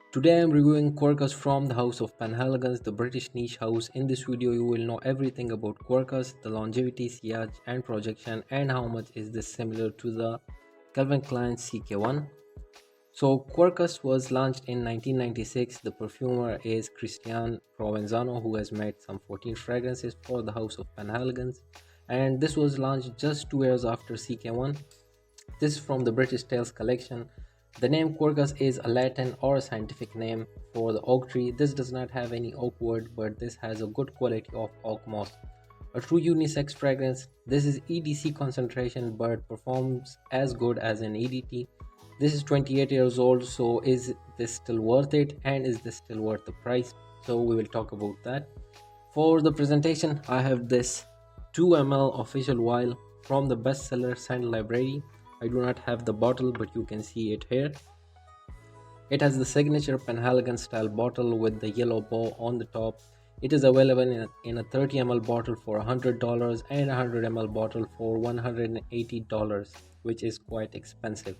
Today I am reviewing Quercus from the house of Penhaligons, the British niche house. In this video you will know everything about Quercus, the longevity, sillage and projection, and how much is this similar to the Calvin Klein CK1. So Quercus was launched in 1996. The perfumer is Christian Provenzano, who has made some 14 fragrances for the house of Penhaligons, and this was launched just 2 years after CK1. This is from the British Tales collection. The name Quercus is a Latin or a scientific name for the oak tree. This does not have any oak wood, but this has a good quality of oakmoss. A true unisex fragrance. This is EDC concentration but performs as good as an EDT. This is 28 years old, so is this still worth it, and is this still worth the price? So we will talk about that. For the presentation, I have this 2 ml official vial from the bestseller scent library. I do not have the bottle, but you can see it here. It has the signature Penhaligon style bottle with the yellow bow on the top. It is available in a 30 ml bottle for $100 and a 100 ml bottle for $180, which is quite expensive.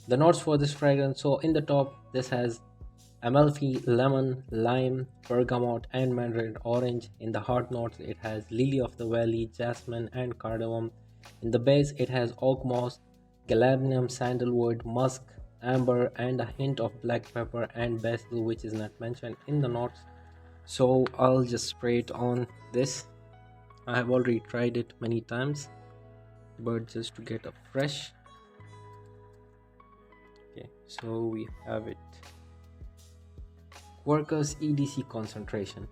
The notes for this fragrance: so in the top, this has Amalfi, lemon, lime, bergamot and mandarin orange. In the heart notes, it has lily of the valley, jasmine and cardamom. In the base, it has oak moss, galbanum, sandalwood, musk, amber and a hint of black pepper and basil, which is not mentioned in the notes. So I'll just spray it on this. I have already tried it many times, but just to get a fresh. Okay, so we have it. Quercus EDC concentration.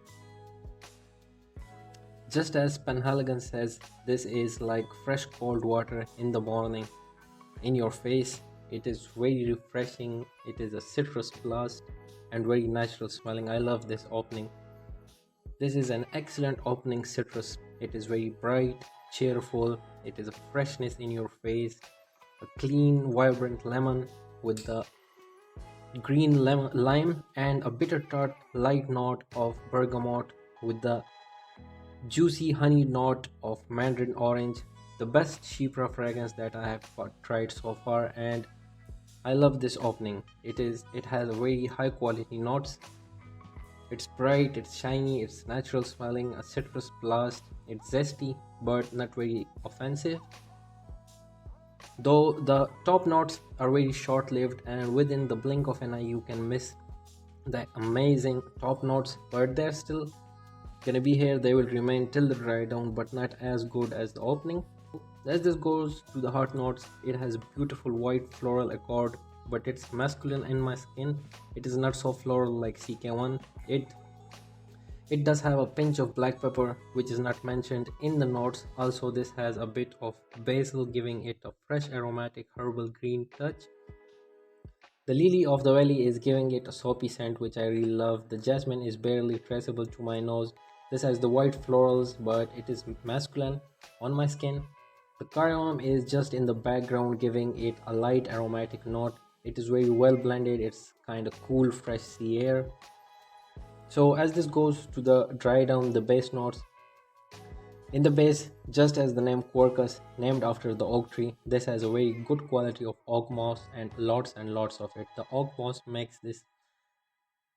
Just as Penhaligon says, this is like fresh cold water in the morning in your face. It is very refreshing. It is a citrus blast and very natural smelling. I love this opening. This is an excellent opening citrus. It is very bright, cheerful. It is a freshness in your face. A clean, vibrant lemon with the green lime and a bitter tart light note of bergamot with the juicy honey note of mandarin orange. The best Shipra fragrance that I have tried so far, and I love this opening. It has a very high quality notes. It's bright, it's shiny, it's natural smelling, a citrus blast. It's zesty but not very offensive, though the top notes are very short-lived, and within the blink of an eye you can miss the amazing top notes, but they're still gonna be here. They will remain till the dry down, but not as good as the opening. As this goes to the heart notes, it has a beautiful white floral accord, but it's masculine in my skin. It is not so floral like CK1. It does have a pinch of black pepper, which is not mentioned in the notes. Also, this has a bit of basil, giving it a fresh aromatic herbal green touch. The lily of the valley is giving it a soapy scent, which I really love. The jasmine is barely traceable to my nose. This has the white florals, but it is masculine on my skin. The cardamom is just in the background, giving it a light aromatic note. It is very well blended. It's kind of cool, fresh sea air. So as this goes to the dry down, the base notes. In the base, just as the name Quercus, named after the oak tree, this has a very good quality of oak moss and lots of it. The oak moss makes this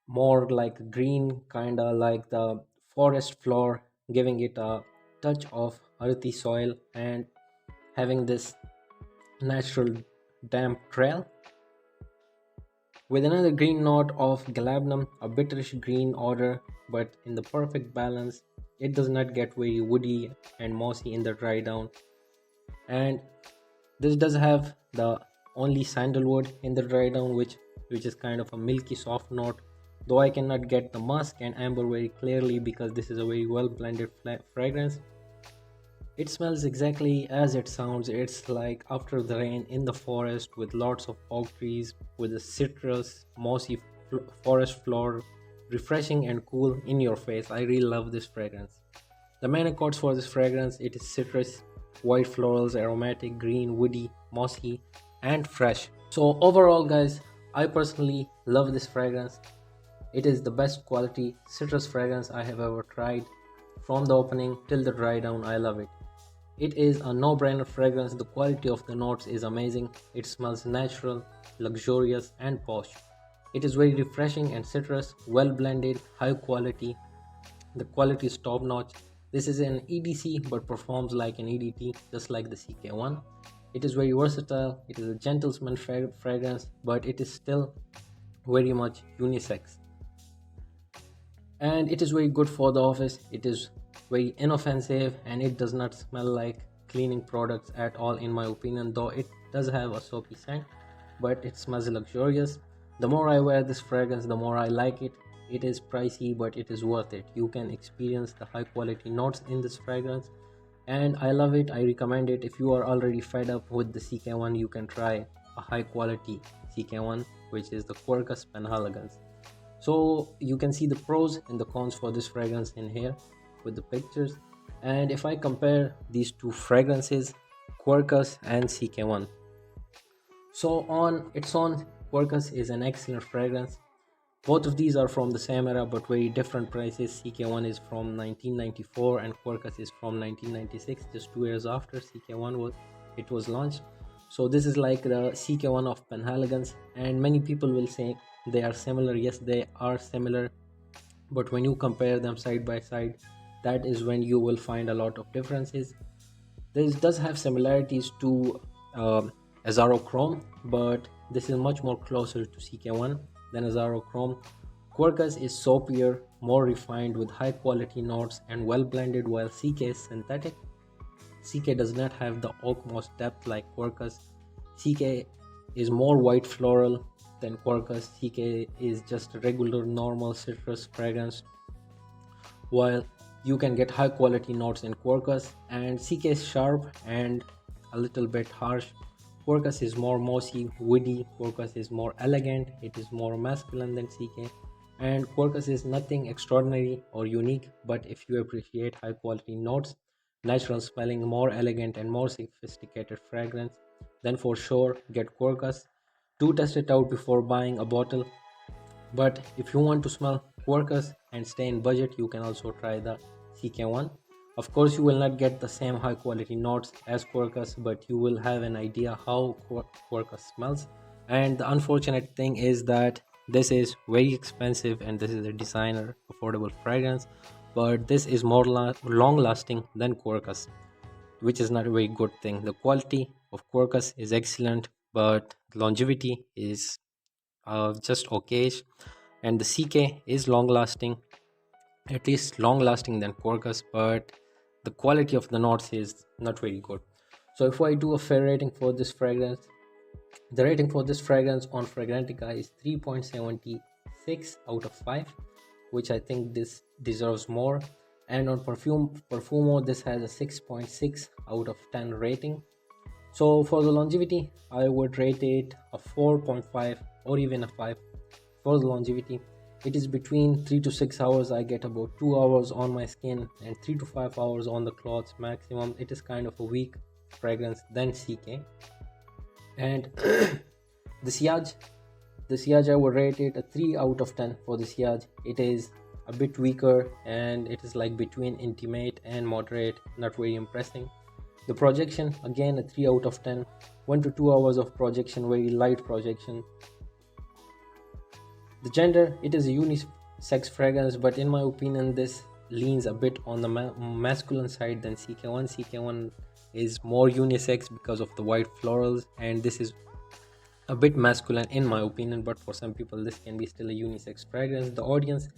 more like green, kinda like the forest floor, giving it a touch of earthy soil and having this natural damp trail, with another green note of galbanum, a bitterish green odor, but in the perfect balance. It does not get very woody and mossy in the dry down, and this does have the only sandalwood in the dry down, which is kind of a milky soft note, though I cannot get the musk and amber very clearly because this is a very well blended fragrance. It smells exactly as it sounds. It's like after the rain in the forest with lots of oak trees with a citrus, mossy forest floor, refreshing and cool in your face. I really love this fragrance. The main accords for this fragrance: it is citrus, white florals, aromatic, green, woody, mossy and fresh. So overall guys, I personally love this fragrance. It is the best quality citrus fragrance I have ever tried. From the opening till the dry down, I love it. It is a no-brainer fragrance. The quality of the notes is amazing. It smells natural, luxurious and posh. It is very refreshing and citrus, well blended, high quality. The quality is top notch. This is an EDC but performs like an EDT, just like the CK1. It is very versatile. It is a gentleman fragrance, but it is still very much unisex. And it is very good for the office. It is very inoffensive and it does not smell like cleaning products at all, in my opinion, though it does have a soapy scent, but it smells luxurious. The more I wear this fragrance, the more I like it. It is pricey, but it is worth it. You can experience the high quality notes in this fragrance, and I love it. I recommend it. If you are already fed up with the CK1, you can try a high quality CK1, which is the Quercus Penhaligons. So you can see the pros and the cons for this fragrance in here with the pictures. And if I compare these two fragrances, Quercus and CK1, so on its own, Quercus is an excellent fragrance. Both of these are from the same era but very different prices. CK1 is from 1994 and Quercus is from 1996, just 2 years after CK1 was launched. So this is like the CK1 of Penhaligons, and many people will say they are similar. Yes, they are similar, but when you compare them side by side, that is when you will find a lot of differences. This does have similarities to Azaro Chrome, but this is much more closer to CK1 than Azaro Chrome. Quercus is soapier, more refined with high quality notes and well blended, while CK is synthetic. CK does not have the oakmoss depth like Quercus. CK is more white floral than Quercus. CK is just a regular normal citrus fragrance, while you can get high quality notes in Quercus. And CK is sharp and a little bit harsh. Quercus is more mossy, woody. Quercus is more elegant. It is more masculine than CK. And Quercus is nothing extraordinary or unique, but if you appreciate high quality notes, natural smelling, more elegant and more sophisticated fragrance, then for sure get Quercus. Do test it out before buying a bottle. But if you want to smell Quercus and stay in budget, you can also try the CK1. Of course, you will not get the same high quality notes as Quercus, but you will have an idea how Quercus smells. And the unfortunate thing is that this is very expensive and this is a designer affordable fragrance, but this is more long lasting than Quercus, which is not a very good thing. The quality of Quercus is excellent, but longevity is just okay, and the CK is long lasting, at least long lasting than Quercus, but the quality of the notes is not very good. So if I do a fair rating for this fragrance, the rating for this fragrance on Fragrantica is 3.76 out of 5, which I think this deserves more. And on Perfumo, this has a 6.6 out of 10 rating. So for the longevity, I would rate it a 4.5 or even a 5 for the longevity. It is between 3 to 6 hours. I get about 2 hours on my skin and 3 to 5 hours on the clothes maximum. It is kind of a weak fragrance than CK. And the sillage I would rate it a 3 out of 10 for the sillage. It is a bit weaker and it is like between intimate and moderate, not very impressing. The projection, again a 3 out of 10, 1 to 2 hours of projection, very light projection. The gender, it is a unisex fragrance, but in my opinion this leans a bit on the masculine side than CK1. CK1 is more unisex because of the white florals, and this is a bit masculine in my opinion, but for some people this can be still a unisex fragrance. The audience,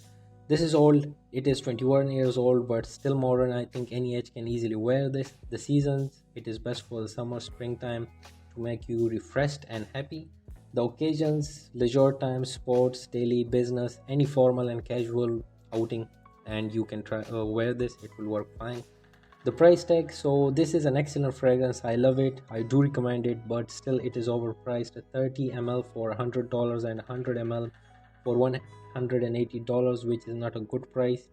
this is old, it is 21 years old but still modern. I think any age can easily wear this. The seasons, it is best for the summer, springtime, to make you refreshed and happy. The occasions, leisure time, sports, daily business, any formal and casual outing, and you can try wear this, it will work fine. The price tag, so this is an excellent fragrance. I love it, I do recommend it, but still it is overpriced at 30 ml for $100 and 100 ml for $180, which is not a good price.